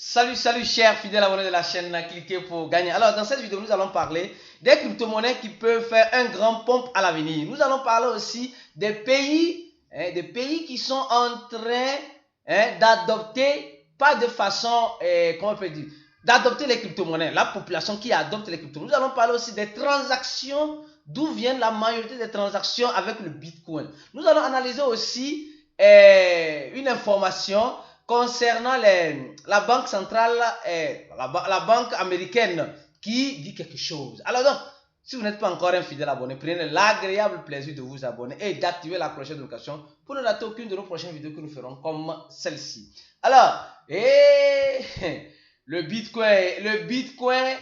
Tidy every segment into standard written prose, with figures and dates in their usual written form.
Salut chers fidèles abonnés de la chaîne, cliquez pour gagner. Alors dans cette vidéo, nous allons parler des crypto-monnaies qui peuvent faire un grand pompe à l'avenir. Nous allons parler aussi des pays qui sont en train d'adopter, pas de façon, comment on peut dire, d'adopter les crypto-monnaies, la population qui adopte les crypto-monnaies. Nous allons parler aussi des transactions, d'où viennent la majorité des transactions avec le Bitcoin. Nous allons analyser aussi une information concernant la banque centrale, la banque américaine qui dit quelque chose. Alors donc, si vous n'êtes pas encore un fidèle abonné, prenez l'agréable plaisir de vous abonner et d'activer la cloche de notification pour ne rater aucune de nos prochaines vidéos que nous ferons comme celle-ci. Alors, le Bitcoin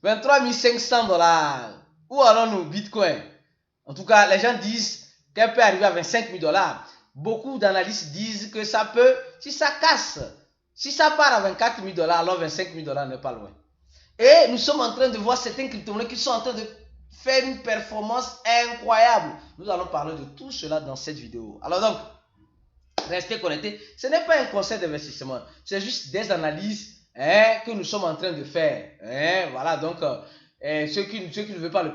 23 500 $. Où allons-nous, Bitcoin? En tout cas, les gens disent qu'elle peut arriver à 25 000 $. Beaucoup d'analystes disent que ça peut, si ça casse, si ça part à 24 000 $, alors 25 000 $ n'est pas loin. Et nous sommes en train de voir certaines crypto-monnaies qui sont en train de faire une performance incroyable. Nous allons parler de tout cela dans cette vidéo. Alors donc, restez connectés. Ce n'est pas un conseil d'investissement, c'est juste des analyses que nous sommes en train de faire. Voilà, donc ceux qui ne veulent pas le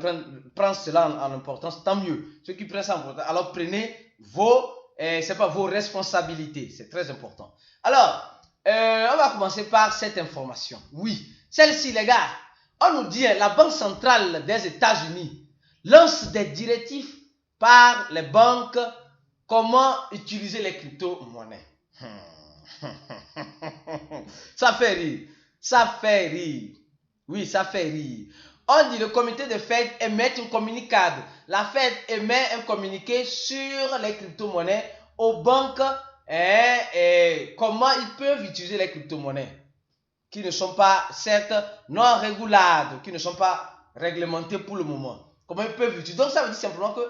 prendre cela en importance, tant mieux. Ceux qui prennent ça en importance, alors prenez vos responsabilités. C'est très important. Alors, on va commencer par cette information. Oui, celle-ci, les gars, on nous dit la Banque centrale des États-Unis lance des directives par les banques comment utiliser les crypto-monnaies. Ça fait rire. Ça fait rire. Oui, ça fait rire. On dit le comité de Fed émet un communiqué. La Fed émet un communiqué sur les crypto-monnaies aux banques comment ils peuvent utiliser les crypto-monnaies qui ne sont pas, certes, non régulables, qui ne sont pas réglementées pour le moment. Comment ils peuvent utiliser. Donc ça veut dire simplement que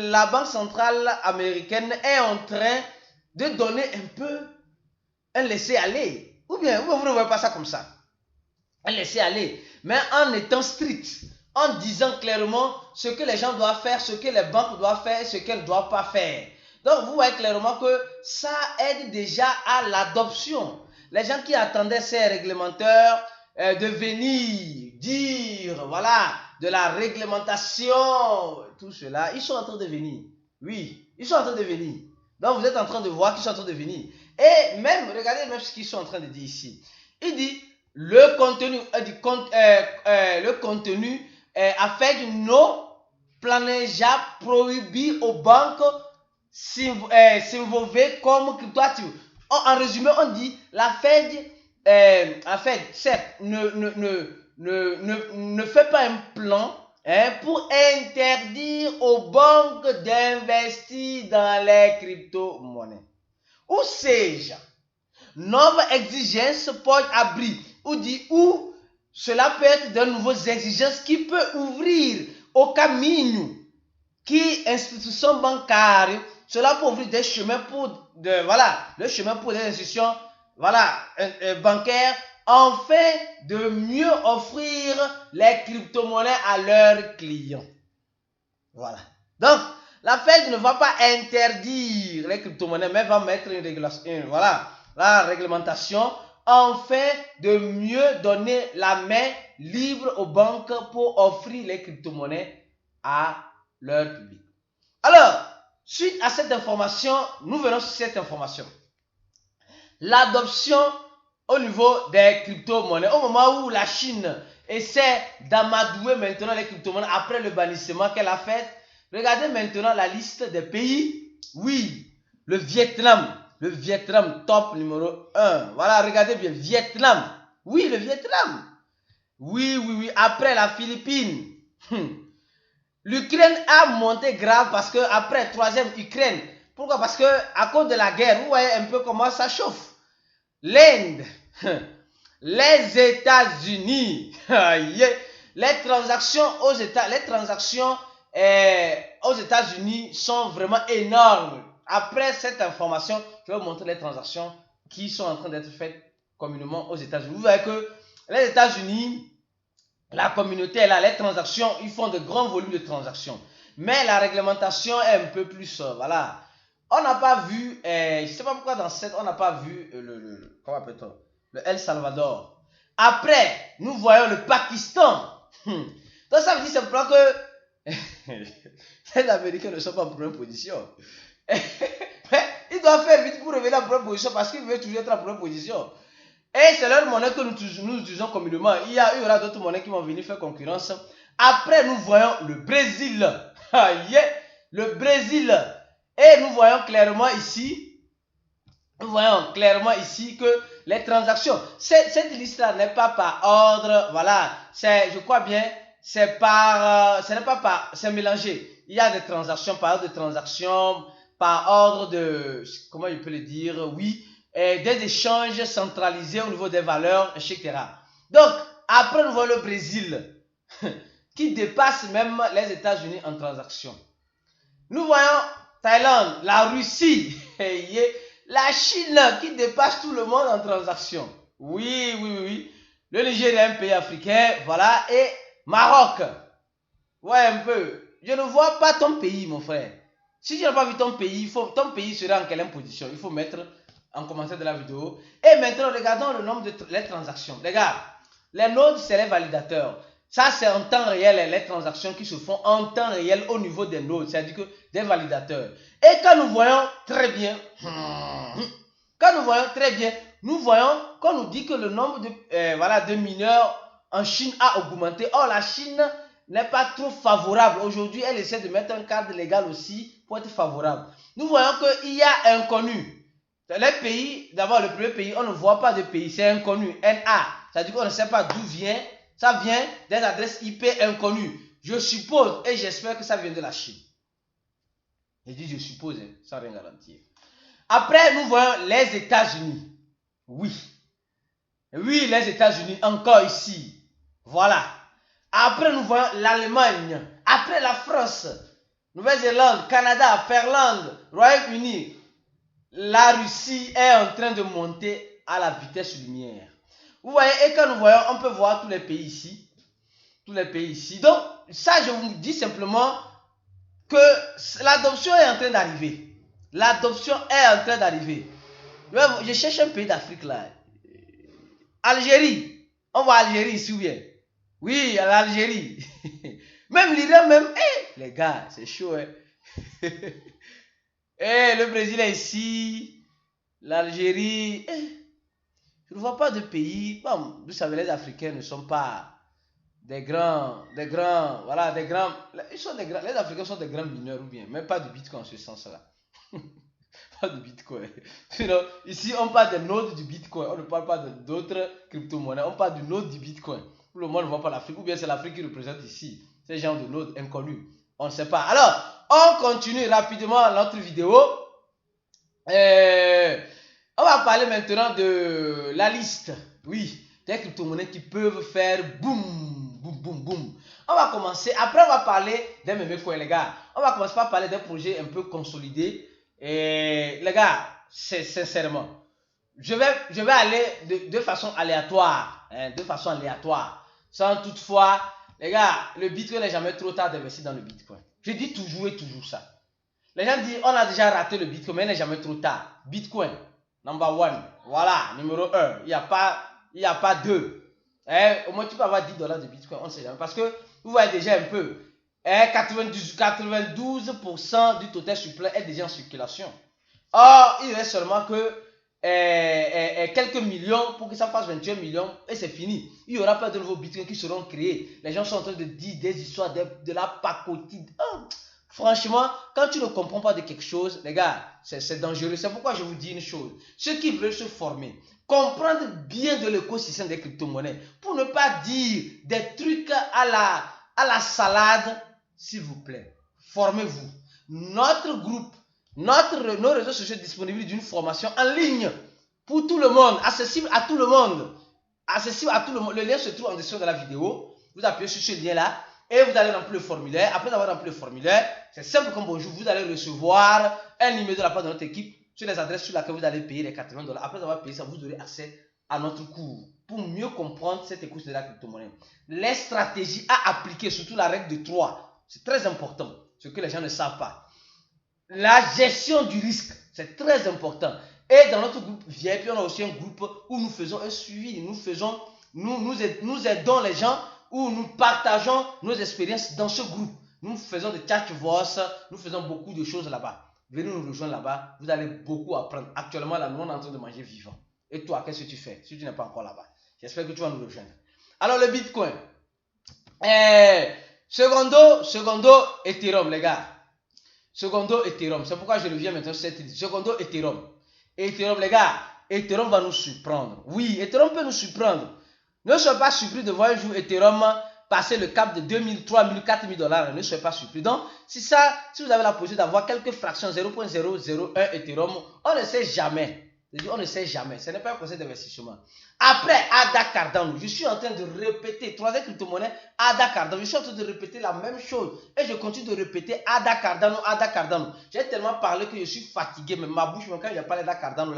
la Banque centrale américaine est en train de donner un peu un laisser-aller. Ou bien, vous ne voyez pas ça comme ça. Un laisser-aller. Mais en étant strict, en disant clairement ce que les gens doivent faire, ce que les banques doivent faire et ce qu'elles ne doivent pas faire. Donc, vous voyez clairement que ça aide déjà à l'adoption. Les gens qui attendaient ces réglementeurs de venir dire, voilà, de la réglementation, tout cela, ils sont en train de venir. Oui, ils sont en train de venir. Donc, vous êtes en train de voir qu'ils sont en train de venir. Et même, regardez même ce qu'ils sont en train de dire ici. Il dit, le contenu affecte nos planéjas prohibés aux banques s'involver comme cryptoactifs. En résumé, on dit la Fed, certes, ne fait pas un plan pour interdire aux banques d'investir dans les crypto-monnaies. Ou sais-je, nouvelles exigences portent abri, ou cela peut être de nouvelles exigences qui peuvent ouvrir au caminho qui institutions bancaires, cela peut ouvrir des chemins pour le chemin pour des institutions bancaires afin de mieux offrir les crypto-monnaies à leurs clients. Voilà. Donc, la Fed ne va pas interdire les crypto-monnaies, mais va mettre une régulation, la réglementation afin de mieux donner la main libre aux banques pour offrir les crypto-monnaies à leur public. Alors, suite à cette information, nous venons sur cette information. L'adoption au niveau des crypto-monnaies, au moment où la Chine essaie d'amadouer maintenant les crypto-monnaies après le bannissement qu'elle a fait, regardez maintenant la liste des pays. Oui, le Vietnam, top numéro 1. Voilà, regardez bien, Vietnam. Oui, le Vietnam. Oui, après la Philippines. L'Ukraine a monté grave parce que après, troisième Ukraine. Pourquoi? Parce que à cause de la guerre, vous voyez un peu comment ça chauffe. L'Inde, les États-Unis, les transactions aux États-Unis sont vraiment énormes. Après cette information, je vais vous montrer les transactions qui sont en train d'être faites communément aux États-Unis. Vous voyez que les États-Unis, la communauté est là, les transactions, ils font de grands volumes de transactions. Mais la réglementation est un peu plus, On n'a pas vu, je ne sais pas pourquoi dans cette, on n'a pas vu comment appelle-t-on? Le El Salvador. Après, nous voyons le Pakistan. Donc ça veut dire simplement que les Américains ne sont pas en première position. Ils doivent faire vite pour revenir en première position parce qu'ils veulent toujours être en première position. Et c'est leur monnaie que nous utilisons communément. Il y aura d'autres monnaies qui vont venir faire concurrence. Après, nous voyons le Brésil. Le Brésil. Et nous voyons clairement ici que les transactions, cette liste-là n'est pas par ordre, voilà, je crois bien, c'est mélangé. Il y a des transactions par ordre de transaction, par ordre de, comment je peux le dire, oui, et des échanges centralisés au niveau des valeurs, etc. Donc, après nous voyons le Brésil, qui dépasse même les États-Unis en transactions. Nous voyons Thaïlande, la Russie, la Chine qui dépasse tout le monde en transactions. Oui. Le Nigeria est un pays africain, voilà, et Maroc. Ouais, un peu. Je ne vois pas ton pays, mon frère. Si tu n'as pas vu ton pays, ton pays sera en quelle position? Il faut mettre en commentaire de la vidéo. Et maintenant, regardons le nombre de transactions. Regarde, les nodes, c'est les validateurs. Ça, c'est en temps réel, les transactions qui se font en temps réel au niveau des nodes, c'est-à-dire que des validateurs. Et quand nous voyons très bien, nous voyons qu'on nous dit que le nombre de mineurs en Chine a augmenté. Or, la Chine n'est pas trop favorable. Aujourd'hui, elle essaie de mettre un cadre légal aussi pour être favorable. Nous voyons qu'il y a inconnu. Les pays, d'abord le premier pays, on ne voit pas de pays, c'est inconnu, NA. C'est-à-dire qu'on ne sait pas d'où vient. Ça vient des adresses IP inconnues. Je suppose et j'espère que ça vient de la Chine. Je dis je suppose, sans rien garantir. Après, nous voyons les États-Unis. Oui, les États-Unis, encore ici. Voilà. Après, nous voyons l'Allemagne. Après, la France, Nouvelle-Zélande, Canada, Finlande, Royaume-Uni. La Russie est en train de monter à la vitesse lumière. Vous voyez, et quand nous voyons, on peut voir tous les pays ici. Donc, ça, je vous dis simplement que l'adoption est en train d'arriver. Je cherche un pays d'Afrique là. Algérie. On voit Algérie ici ou bien? Oui, l'Algérie. Même l'Iran, même. Les gars, c'est chaud, hein. Le Brésil est ici. L'Algérie. Je ne vois pas de pays. Bon, vous savez, les Africains ne sont pas les Africains sont des grands mineurs ou bien, même pas de Bitcoin en ce sens-là. Pas de Bitcoin. Sinon, ici, on parle des nodes du Bitcoin. On ne parle pas d'autres crypto-monnaies. On parle du node du Bitcoin. Tout le monde ne voit pas l'Afrique. Ou bien c'est l'Afrique qui représente ici. Ces genres de nodes inconnus. On ne sait pas. Alors, on continue rapidement notre vidéo. On va parler maintenant de la liste. Oui, des crypto-monnaies qui peuvent faire boum, boum, boum, boum. On va commencer. Après, on va parler des meme coins, les gars. On va commencer par parler des projets un peu consolidés. Et les gars, sincèrement, je vais aller de façon aléatoire. Sans toutefois, les gars, le Bitcoin n'est jamais trop tard d'investir dans le Bitcoin. Je dis toujours et toujours ça. Les gens disent, on a déjà raté le Bitcoin, mais il n'est jamais trop tard. Bitcoin, number one. Voilà, numéro 1. Il n'y a pas 2. Au moins, tu peux avoir $10 de Bitcoin, on ne sait jamais. Parce que vous voyez déjà un peu, 92% du total supply est déjà en circulation. Or, il reste seulement que quelques millions pour que ça fasse 21 millions et c'est fini. Il n'y aura pas de nouveaux bitcoins qui seront créés. Les gens sont en train de dire des histoires de la pacotille. Franchement, quand tu ne comprends pas de quelque chose, les gars, c'est dangereux. C'est pourquoi je vous dis une chose. Ceux qui veulent se former, comprendre bien de l'écosystème des crypto-monnaies pour ne pas dire des trucs à la salade, s'il vous plaît. Formez-vous. Notre groupe, nos réseaux sociaux disponibles d'une formation en ligne pour tout le monde, accessible à tout le monde. Le lien se trouve en description de la vidéo. Vous appuyez sur ce lien-là et vous allez remplir le formulaire. Après avoir rempli le formulaire, c'est simple comme bonjour. Vous allez recevoir un email de la part de notre équipe sur les adresses sur lesquelles vous allez payer les $80. Après avoir payé ça, vous aurez accès à notre cours pour mieux comprendre cette écoute de la crypto-monnaie. Les stratégies à appliquer, surtout la règle de 3. C'est très important, ce que les gens ne savent pas. la gestion du risque, c'est très important. Et dans notre groupe VIP, on a aussi un groupe où nous faisons un suivi, nous aidons les gens, où nous partageons nos expériences dans ce groupe. Nous faisons des chat voice, nous faisons beaucoup de choses là-bas. Venez nous rejoindre là-bas, vous allez beaucoup apprendre. Actuellement, là, nous, on est en train de manger vivant. Et toi, qu'est-ce que tu fais si tu n'es pas encore là-bas? J'espère que tu vas nous rejoindre. Alors, le Bitcoin. Secondo Ethereum, les gars. Secondo Ethereum. C'est pourquoi je reviens maintenant sur cette idée. Secondo Ethereum. Ethereum, les gars. Ethereum va nous surprendre. Oui, Ethereum peut nous surprendre. Ne soyez pas surpris de voir un jour Ethereum passer le cap de 2000, 3000, 4000 $. Ne soyez pas surpris. Donc, si vous avez la possibilité d'avoir quelques fractions 0.001 Ethereum, on ne sait jamais. On ne sait jamais. Ce n'est pas un conseil d'investissement. Après, ADA Cardano, je suis en train de répéter, troisième crypto-monnaie, ADA Cardano. Je suis en train de répéter la même chose. Et je continue de répéter ADA Cardano, ADA Cardano. J'ai tellement parlé que je suis fatigué. Même ma bouche, même quand il n'y a pas d'ADA Cardano,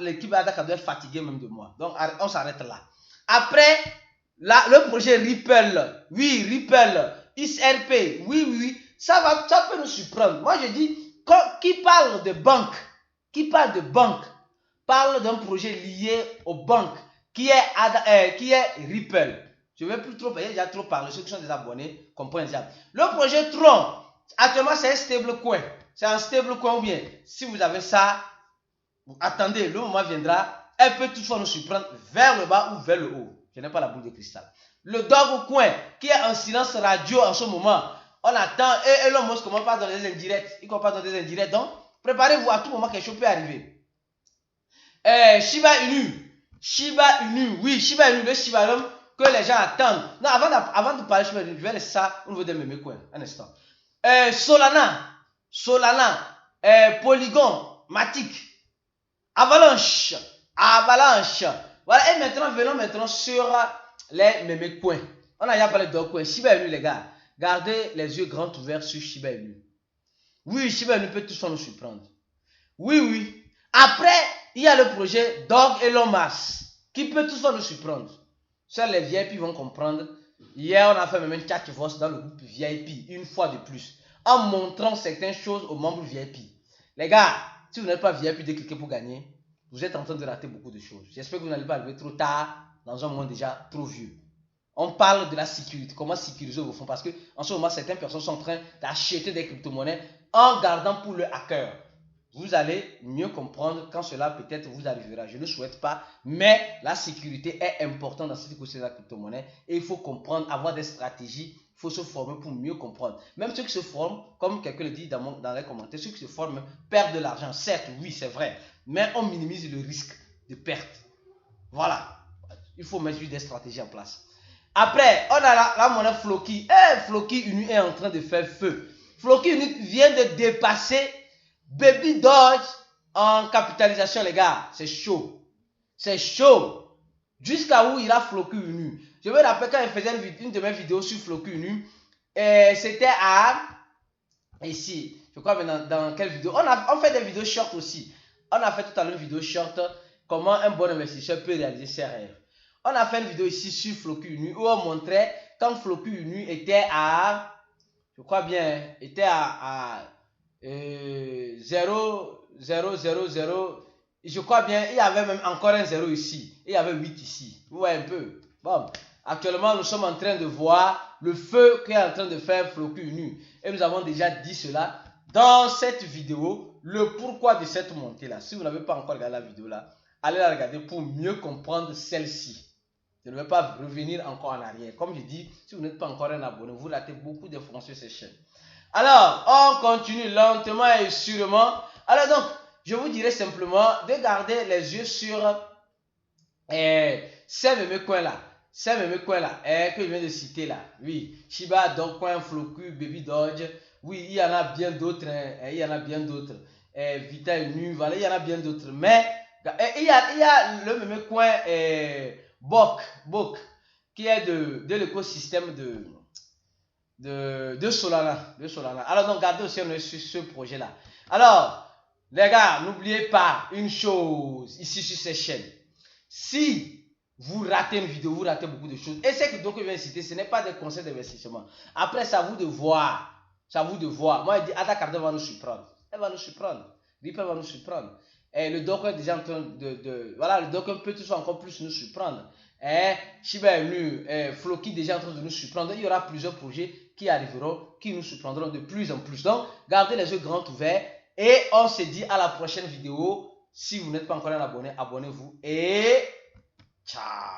l'équipe ADA Cardano est fatiguée même de moi. Donc, on s'arrête là. Après, le projet Ripple. Oui, Ripple. XRP. Oui. Ça peut nous surprendre. Moi, je dis, qui parle de banque, parle d'un projet lié aux banques qui est Ripple. Je ne vais plus trop parler, j'ai déjà trop parlé. Ceux qui sont des abonnés comprennent déjà. Le projet Tron, actuellement, c'est un stablecoin. C'est un stablecoin ou bien, si vous avez ça, attendez, le moment viendra, elle peut toutefois nous surprendre vers le bas ou vers le haut. Je n'ai pas la boule de cristal. Le Dogecoin, qui est en silence radio en ce moment, on attend, et Elon Musk commence pas dans les indirects. Il commence pas dans des indirects, donc préparez-vous, à tout moment quelque chose peut arriver. Shiba Inu, oui, Shiba Inu, le Shiba Inu que les gens attendent. Non, avant de parler de Shiba Inu, je vais laisser ça au niveau de mes coins. Un instant. Solana, Polygon, Matic, Avalanche. Voilà, et maintenant, venons sur les mémé coins. On a déjà parlé de coins. Shiba Inu, les gars, gardez les yeux grands ouverts sur Shiba Inu. Oui, Shiba Inu peut tout nous surprendre. Oui. Après, il y a le projet Dog Elon Musk qui peut toutefois nous surprendre. Seuls les VIP vont comprendre. Hier, on a fait même un chat voice dans le groupe VIP, une fois de plus, en montrant certaines choses aux membres VIP. Les gars, si vous n'êtes pas VIP, décliquez pour gagner. Vous êtes en train de rater beaucoup de choses. J'espère que vous n'allez pas arriver trop tard, dans un moment déjà trop vieux. On parle de la sécurité, comment sécuriser vos fonds, parce que en ce moment, certaines personnes sont en train d'acheter des crypto-monnaies en gardant pour le hacker. Vous allez mieux comprendre quand cela peut-être vous arrivera. Je ne le souhaite pas, mais la sécurité est importante dans cette question de la crypto-monnaie et il faut comprendre, avoir des stratégies, il faut se former pour mieux comprendre. Même ceux qui se forment, comme quelqu'un le dit dans les commentaires, ceux qui se forment perdent de l'argent. Certes, oui, c'est vrai, mais on minimise le risque de perte. Voilà, il faut mettre des stratégies en place. Après, on a la monnaie Floki. Floki Uni est en train de faire feu. Floki Uni vient de dépasser Baby Doge en capitalisation, les gars. C'est chaud. C'est chaud. Jusqu'à où il a Floki Uni. Je me rappelle quand il faisait une de mes vidéos sur Floki Uni. C'était à... Ici. Je crois dans quelle vidéo. On fait des vidéos short aussi. On a fait tout à l'heure une vidéo short. Comment un bon investisseur peut réaliser ses rêves. On a fait une vidéo ici sur Floki Uni où on montrait quand Floki Uni était à... Je crois bien. Était à 0, 0, 0, 0. Je crois bien, il y avait même encore un 0 ici. Il y avait 8 ici. Vous voyez un peu. Bon, actuellement, nous sommes en train de voir le feu qu'est en train de faire Floki Uni. Et nous avons déjà dit cela dans cette vidéo, le pourquoi de cette montée-là. Si vous n'avez pas encore regardé la vidéo là, allez la regarder pour mieux comprendre celle-ci. Je ne vais pas revenir encore en arrière. Comme je dis, si vous n'êtes pas encore un abonné, vous ratez beaucoup d'informations sur cette chaîne. Alors, on continue lentement et sûrement. Alors donc, je vous dirais simplement de garder les yeux sur ces mêmes coins là. Ces mêmes coins là que je viens de citer là. Oui, Shiba, Dogecoin, Floki, Baby Doge. Oui, il y en a bien d'autres. Il y en a bien d'autres. Vita Inu, voilà, il y en a bien d'autres. Mais il y a le même coin BOK, qui est de l'écosystème de Solana. Alors donc, gardez aussi un œil sur ce projet-là. Alors, les gars, n'oubliez pas une chose ici sur cette chaîne. Si vous ratez une vidéo, vous ratez beaucoup de choses. Et c'est que donc je viens de citer, ce n'est pas des conseils d'investissement. Après, c'est à vous de voir. C'est à vous de voir. Moi, je dis, Ada Cardano va nous surprendre. elle va nous surprendre. Ripple va nous surprendre. Et le Dogecoin est déjà en train voilà, le Dogecoin peut toujours encore plus nous surprendre. Shiba Inu, Floki déjà en train de nous surprendre. Il y aura plusieurs projets qui arriveront, qui nous surprendront de plus en plus. Donc, gardez les yeux grands ouverts. Et on se dit à la prochaine vidéo. Si vous n'êtes pas encore un abonné, abonnez-vous. Et ciao!